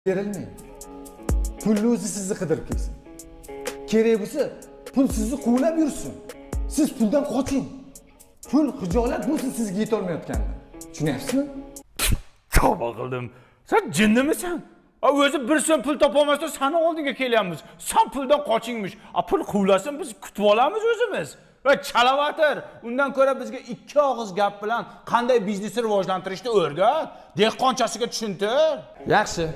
berilmaydi. Pulni o'zi sizni qidirib kelsin. Kerak bo'lsa, pul sizni quvlab yursin. Siz puldan qoching. Pul xijolat bo'lsin sizga yeta olmayotganda. Tushunyapsizmi? Tavba qildim. Sen jinnimisan? O'zi bir so'm pul topolmasdan seni oldinga kelyapmiz. Sen puldan qochingmish. Pul quvlasin biz kutib olamiz o'zimiz. Va chalavatir. Undan ko'ra bizga ikki og'iz gap bilan qanday biznesni rivojlantirishni o'rgat. Dehqonchasiga tushuntir. Yaxshi.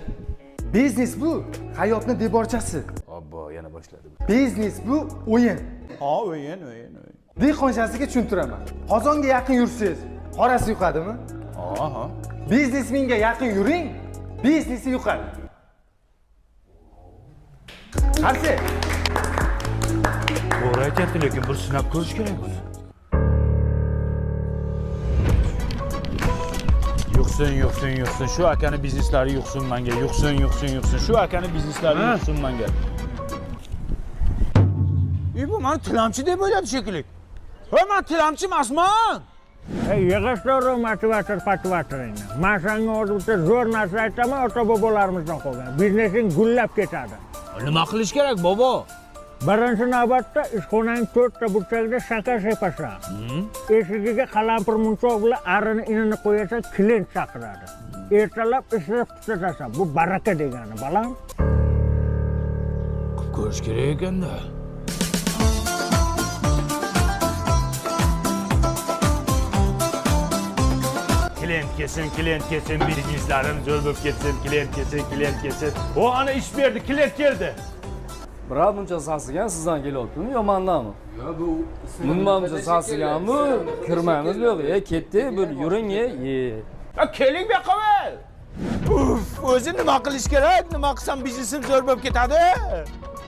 Biznes bu hayotning devorchasi. Obbo, yana boshladi. Biznes bu o'yin. O'yin. Dehqonchasiga tushuntiraman. Qozonga yaqin yursangiz, qorasi yuqadimi? Aha. Biznesmenga yaqin yuring, biznesi yuqadi. Qarshi. To'g'ri aytyapti, lekin bir sinab ko'rish kerak buni. Yuqsin. Shu akani bizneslari yuqsin menga. Yuqsin. Shu akani bizneslari yuqsin menga. Bu meni tilamchi deb o'yladi shekilli. Men tilamchi emasman. Yig'ishlar motivatorni. Men senga hozir bitta zo'r narsa aytaman, ota-bobolarimizdan qolgan. Biznesing gullab ketadi. Nima qilish kerak, bobo? Birinchi navbatda ishxonaning 4 ta burchagida shakar sepashan. Eshigiga qalampir munchoq bilan arini inini qo'yasan, klient chaqiradi. Ertalab ishlab tutasan. Bu baraka degani, balam. Qilib ko'rish kerak ekanda. Klient kelsin, bizneslarim zo'r bo'lib ketsin, klient kelsin. O ana ish berdi, klient keldi. Biroq buncha sasigan sizdan kelyaptimi yo mendanmi? Yo bu Nima buncha sasiganmi? Kirmaymiz bu yoqqa. Ketdi, bir yuring ye. Keling bu yoqqa. O'zi nima qilish kerak? Nima qilsam biznesim zo'r bo'lib ketadi?